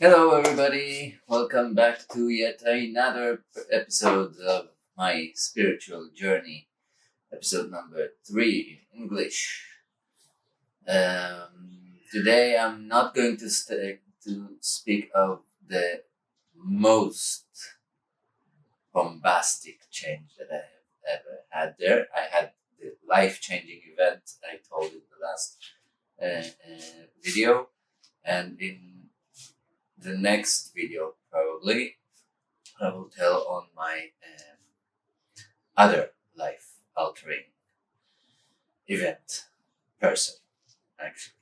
Hello, everybody. Welcome back to yet another episode of my spiritual journey. Episode number 3 in English. Today, I'm not going to speak of the most bombastic change that I have ever had there. I had the life-changing event I told in the last video, and in the next video, probably, I will tell on my other life altering event, person, actually.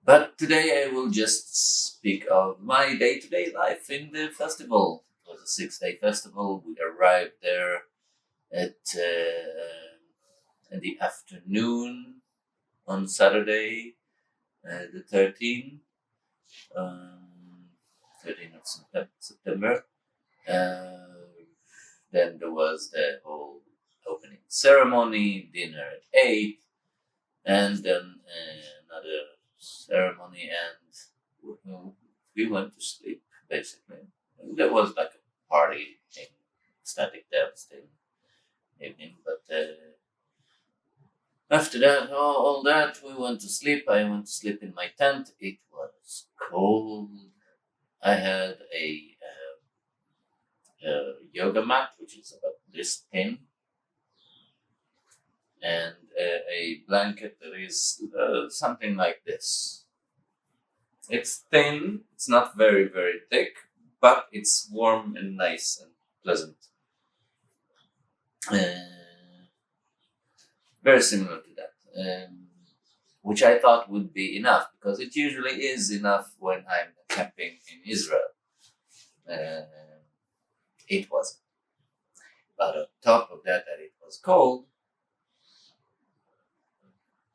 But today I will just speak of my day to day life in the festival. It was a 6-day festival. We arrived there at in the afternoon on Saturday, the 13th. 13th of September. Then there was the whole opening ceremony, dinner at 8, and then another ceremony, and we went to sleep, basically. And there was like a party in Static Dance evening, but after that, all that, we went to sleep. I went to sleep in my tent. It was cold. I had a yoga mat, which is about this thin, and a blanket that is something like this. It's thin, it's not very, very thick, but it's warm and nice and pleasant. Very similar to that, which I thought would be enough, because it usually is enough when I'm camping in Israel. It wasn't. But on top of that it was cold,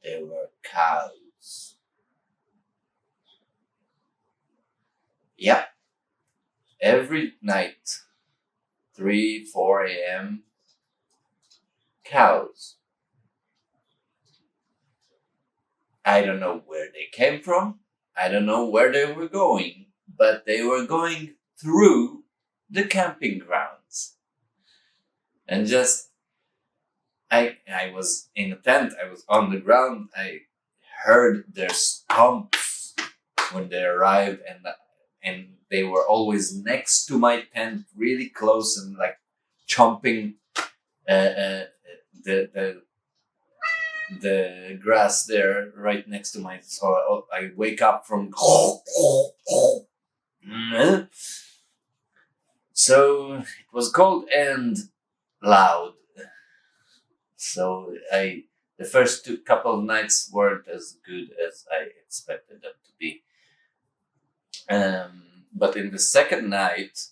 there were cows. Yeah. Every night, 3, 4 a.m., cows. I don't know where they came from. I don't know where they were going, but they were going through the camping grounds. And just, I was in a tent, I was on the ground, I heard their stomps when they arrived, and they were always next to my tent, really close, and like chomping the grass there right next to my. So I wake up from. So it was cold and loud. So the first couple of nights weren't as good as I expected them to be. But in the second night,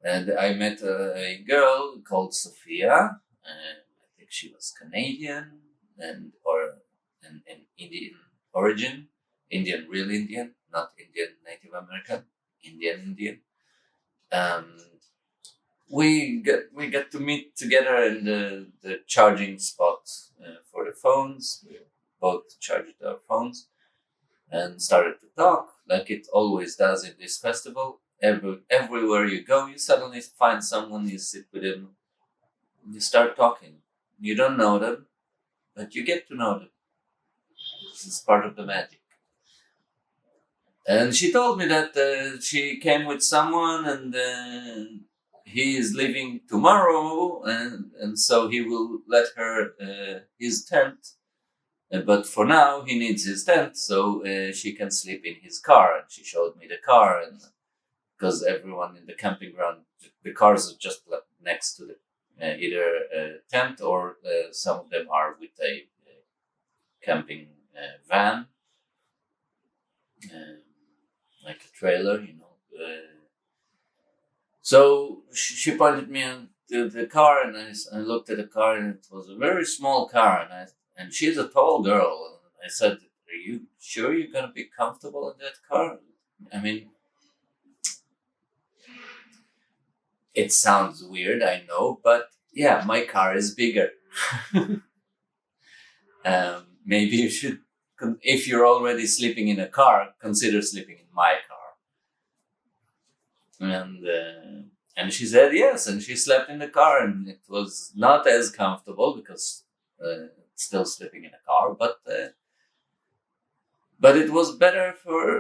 I met a girl called Sophia. I think she was Canadian or an Indian origin, real Indian, not Indian Native American, Indian. We get to meet together in the charging spot for the phones. We both charged our phones and started to talk like it always does in this festival. Everywhere you go, you suddenly find someone, you sit with them, you start talking. You don't know them, but you get to know them. This is part of the magic. And she told me that she came with someone, and he is leaving tomorrow, and so he will let her his tent. But for now, he needs his tent, so she can sleep in his car. And she showed me the car, and because everyone in the camping ground, the cars are just next to the either a tent, or some of them are with a camping van, like a trailer, So she pointed me to the car, and I looked at the car, and it was a very small car, and she's a tall girl. And I said, "Are you sure you're gonna be comfortable in that car?" I mean, it sounds weird, I know, but yeah, my car is bigger. Maybe you should if you're already sleeping in a car, consider sleeping in my car. And she said yes, and she slept in the car, and it was not as comfortable because still sleeping in a car, but it was better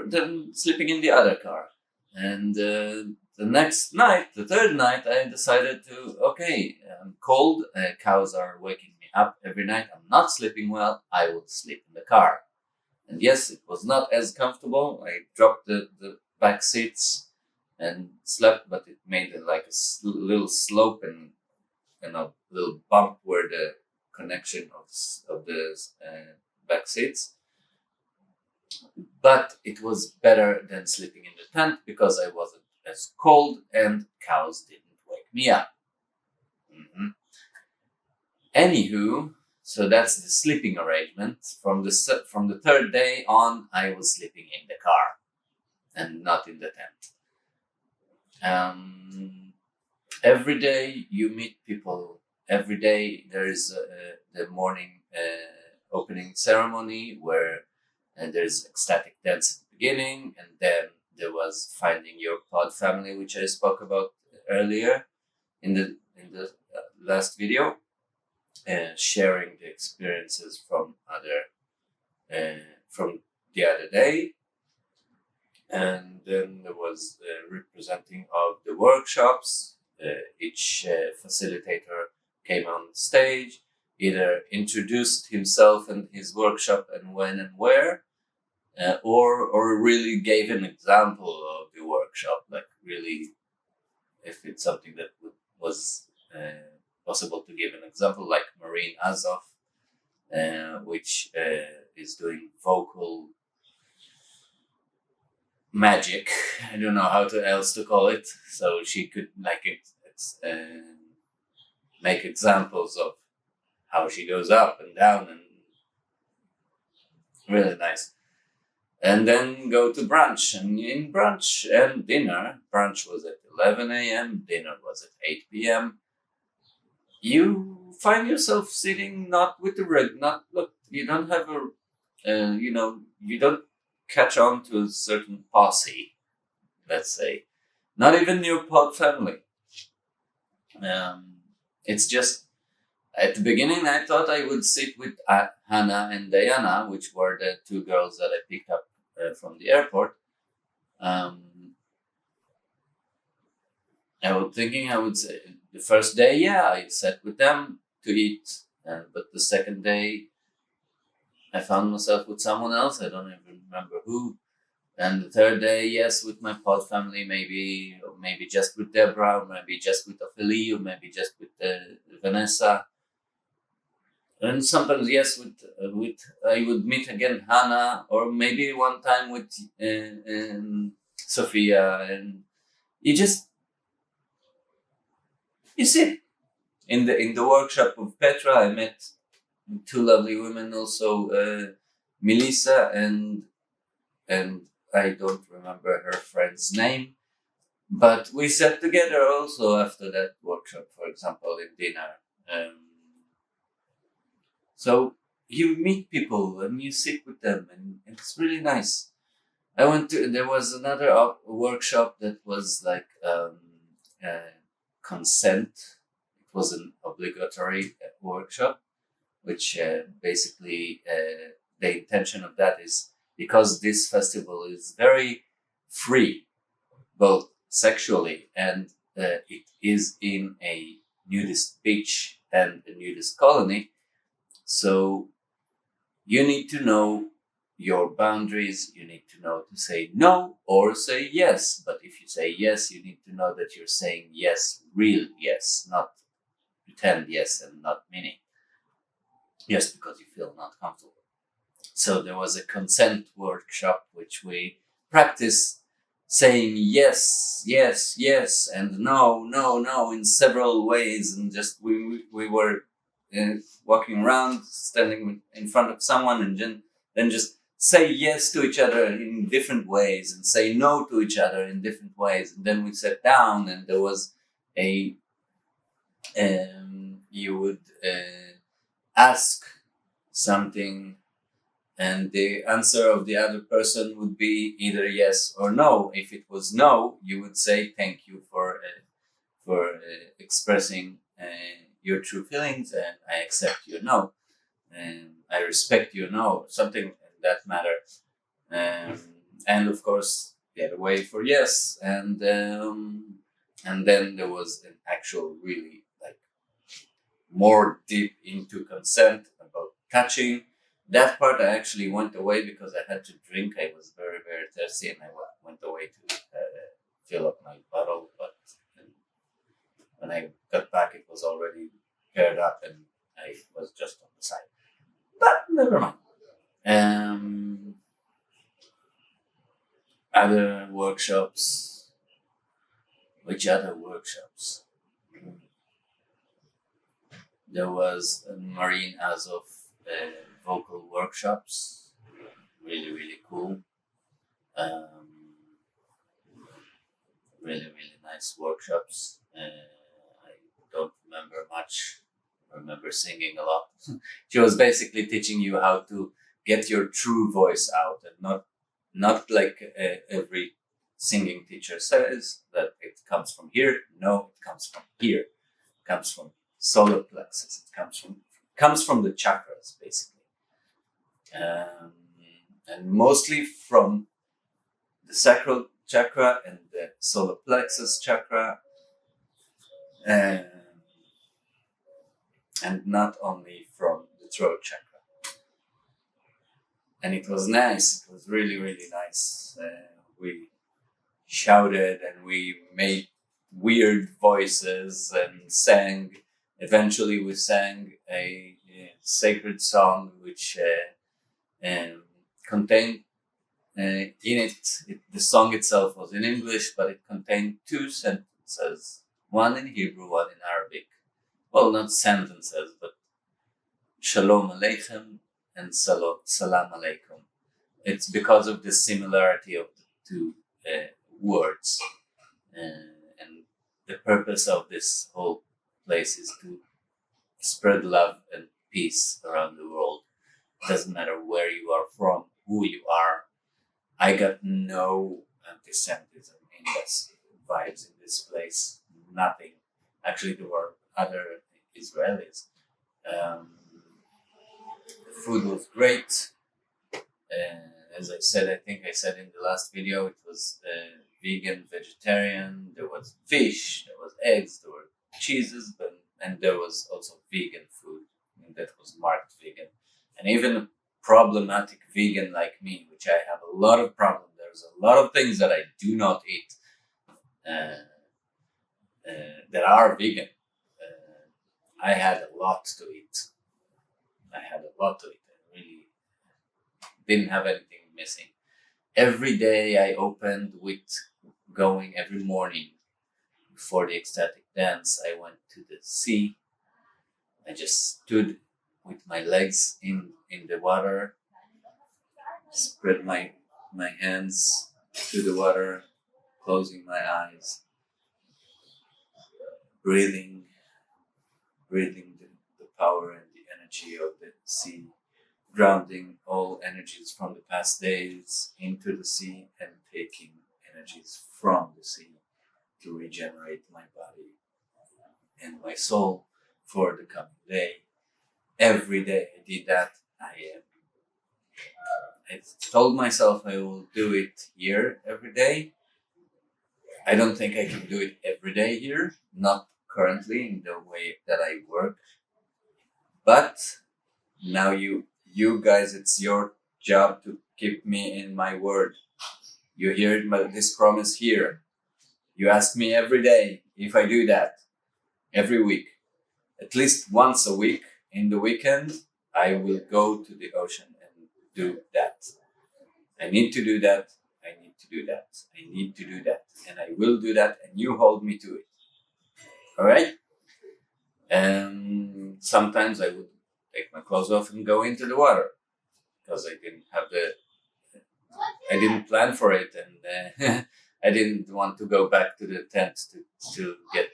than sleeping in the other car. And the next night, the third night, I decided to, okay, I'm cold, cows are waking me up every night, I'm not sleeping well, I will sleep in the car. And yes, it was not as comfortable. I dropped the back seats and slept, but it made like a little slope and a little bump where the connection of the back seats. But it was better than sleeping in the tent because I wasn't as cold and cows didn't wake me up. Mm-hmm. Anywho, so that's the sleeping arrangement. From the third day on, I was sleeping in the car and not in the tent. Every day you meet people. Every day there is the morning opening ceremony where there's ecstatic dance at the beginning, and then there was finding your pod family, which I spoke about earlier in the last video, sharing the experiences from the other day. And then there was representing of the workshops. Each facilitator came on stage, either introduced himself and his workshop and when and where, or really gave an example of the workshop, like really, if it's something that was possible to give an example, like Marine Azov, which is doing vocal magic. I don't know how else to call it. So she could make examples of how she goes up and down, and really nice. And then go to brunch, and in brunch and dinner, brunch was at 11 a.m., dinner was at 8 p.m. You find yourself sitting not with the you don't have you don't catch on to a certain posse, let's say. Not even your pod family. It's just, at the beginning, I thought I would sit with Hannah and Diana, which were the two girls that I picked up from the airport. I was thinking I would say the first day, I sat with them to eat. But the second day, I found myself with someone else. I don't even remember who. And the third day, yes, with my pod family, maybe just with Deborah, or maybe just with Ophelie, or maybe just with Vanessa. And sometimes, yes, with I would meet again Hannah, or maybe one time with Sophia, and you sit in the workshop of Petra. I met two lovely women, also Melissa and I don't remember her friend's name, but we sat together also after that workshop, for example, in dinner. So you meet people and you sit with them, and it's really nice. There was another workshop that was like consent. It was an obligatory workshop, which basically the intention of that is, because this festival is very free, both sexually and it is in a nudist beach and a nudist colony. So you need to know your boundaries. You need to know to say no or say yes. But if you say yes, you need to know that you're saying yes, real yes, not pretend yes and not meaning yes because you feel not comfortable. So there was a consent workshop which we practiced saying yes, yes, yes, and no, no, no in several ways, and just we were walking around, standing in front of someone, and then just say yes to each other in different ways and say no to each other in different ways. And then we sat down, and there was you would ask something and the answer of the other person would be either yes or no. If it was no, you would say thank you for expressing your true feelings, and I accept your no, and I respect your no, something in that matter. Um, and of course, the other way for yes, and then there was an actual really like more deep into consent about touching. That part I actually went away because I had to drink. I was very, very thirsty, and I went away to fill up my bottle. But when I got back, it was already paired up, and I was just on the side. But never mind. Um, Other workshops. Which other workshops? There was a Marine Azov vocal workshops. Really, really cool. Um, Really, really nice workshops. I don't remember much. I remember singing a lot. She was basically teaching you how to get your true voice out, and not like every singing teacher says that it comes from here. No, it comes from here. It comes from solar plexus. It comes from the chakras, basically, um, and mostly from the sacral chakra and the solar plexus chakra, and not only from the throat chakra. And it was nice. It was really, really nice. We shouted and we made weird voices and sang. Eventually, we sang a sacred song which contained the song itself was in English, but it contained two sentences, one in Hebrew, one in Arabic. Well, not sentences, but Shalom Aleichem and Salam Aleikum. It's because of the similarity of the two words. And the purpose of this whole place is to spread love and peace around the world. It doesn't matter where you are from, who you are. I got no anti-Semitism in this vibes in this place. Nothing. Actually, there were other Israelis. The food was great. As I said, I think I said in the last video, it was vegan, vegetarian. There was fish, there was eggs, there were cheeses, and there was also vegan food that was marked vegan. And even problematic vegan like me, which I have a lot of problems. There's a lot of things that I do not eat that are vegan. I had a lot to eat. I really didn't have anything missing. Every day I opened with going every morning before the ecstatic dance. I went to the sea. I just stood with my legs in the water, spread my hands to the water, closing my eyes, breathing the power and the energy of the sea, grounding all energies from the past days into the sea, and taking energies from the sea to regenerate my body and my soul for the coming day. Every day I did that. I told myself I will do it here every day. I don't think I can do it every day here, not currently in the way that I work. But now you guys, it's your job to keep me in my word. You hear this promise here. You ask me every day if I do that, every week. At least once a week in the weekend, I will go to the ocean and do that. I need to do that. I need to do that. I need to do that. And I will do that, and you hold me to it. All right? And sometimes I would take my clothes off and go into the water because I didn't plan for it, and I didn't want to go back to the tent to get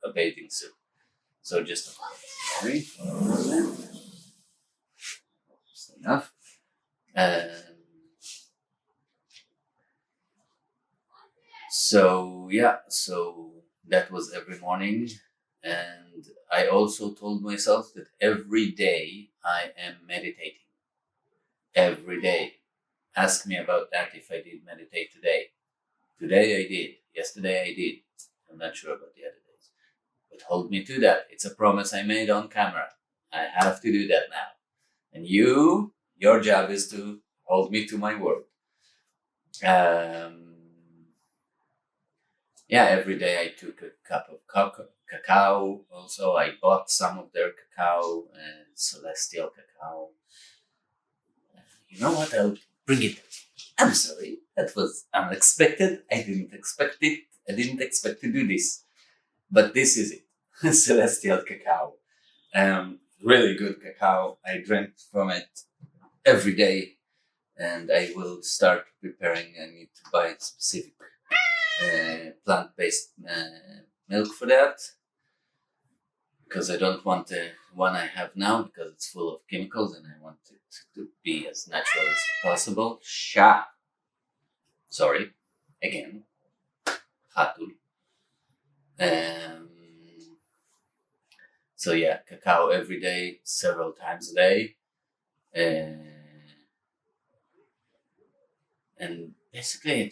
a bathing suit. So just sorry. enough. Um, so that was every morning, and I also told myself that every day I am meditating. Every day. Ask me about that if I did meditate today. Today I did. Yesterday I did. I'm not sure about the other days. But hold me to that. It's a promise I made on camera. I have to do that now. And your job is to hold me to my word. Every day I took a cup of cacao. Also, I bought some of their cacao, celestial cacao. You know what? I'll bring it. I'm sorry. That was unexpected. I didn't expect it. I didn't expect to do this. But this is it. Celestial cacao. Really good cacao. I drank from it every day. And I will start preparing. I need to buy specific plant-based milk for that. Because I don't want the one I have now because it's full of chemicals and I want it to be as natural as possible. Sorry. Again. Hatul. So yeah, cacao every day, several times a day. And basically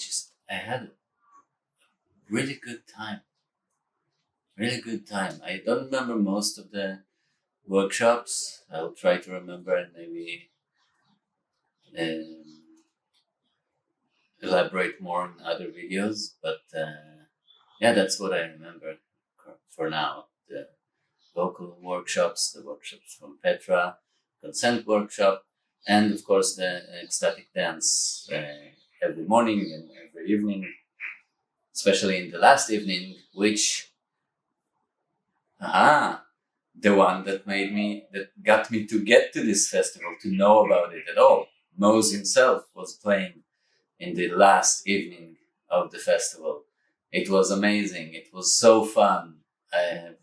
I had a really good time. Really good time. I don't remember most of the workshops. I'll try to remember and maybe elaborate more on other videos. But that's what I remember for now. The vocal workshops, the workshops from Petra, consent workshop, and of course the ecstatic dance every morning and every evening, especially in the last evening, which the one that got me to get to this festival, to know about it at all. Mose himself was playing in the last evening of the festival. It was amazing. It was so fun. I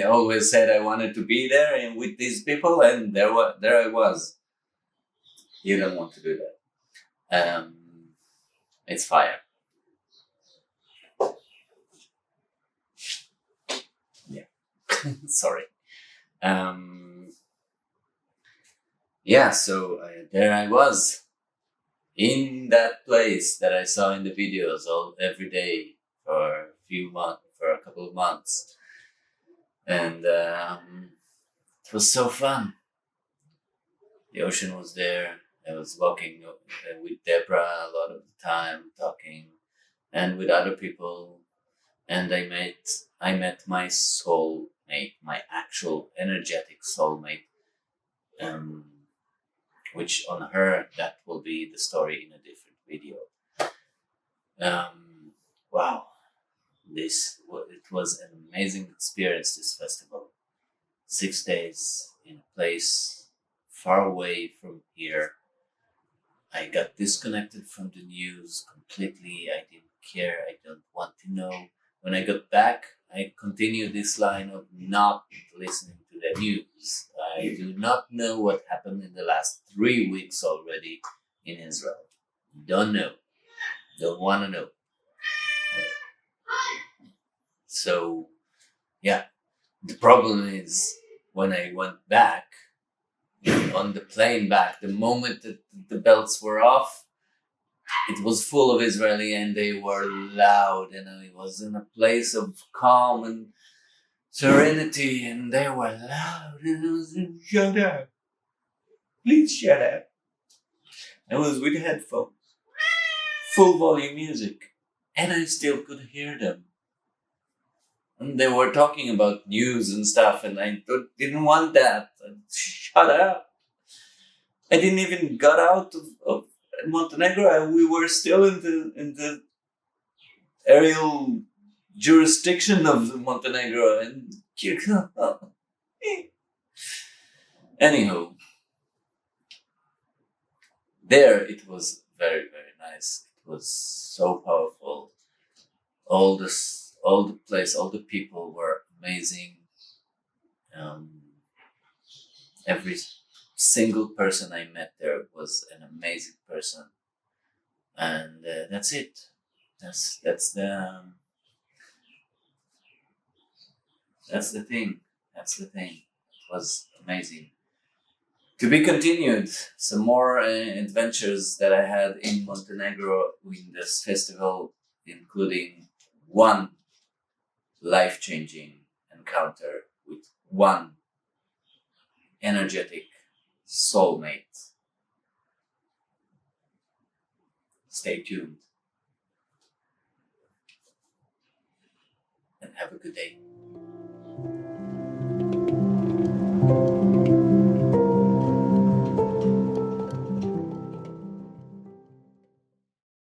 always said I wanted to be there and with these people, and there I was. You don't want to do that. It's fire. Yeah. Sorry. So there I was in that place that I saw in the videos every day for a couple of months, and it was so fun. The ocean was there. I was walking with Deborah a lot of the time, talking, and with other people, and I met my soulmate, my actual energetic soulmate. Which on her, that will be the story in a different video. Wow, it was an amazing experience, this festival. 6 days in a place far away from here. I got disconnected from the news completely. I didn't care. I don't want to know. When I got back, I continued this line of not listening to the news. I do not know what happened in the last 3 weeks already in Israel. Don't know. Don't want to know. So, the problem is when I went back, on the plane back, the moment that the belts were off, it was full of Israeli and they were loud, and I was in a place of calm and serenity, and they were loud, and I was like, shut up. Please shut up. I was with headphones, full volume music, and I still could hear them. And they were talking about news and stuff, and I didn't want that. Shut up. I didn't even got out of Montenegro. We were still in the aerial jurisdiction of Montenegro, and anyhow, there it was very, very nice. It was so powerful. All the place, all the people were amazing. Every single person I met there was an amazing person, and that's it. That's the thing. That's the thing. It was amazing. To be continued. Some more adventures that I had in Montenegro in this festival, including one life-changing encounter with one energetic soulmate. Stay tuned and have a good day.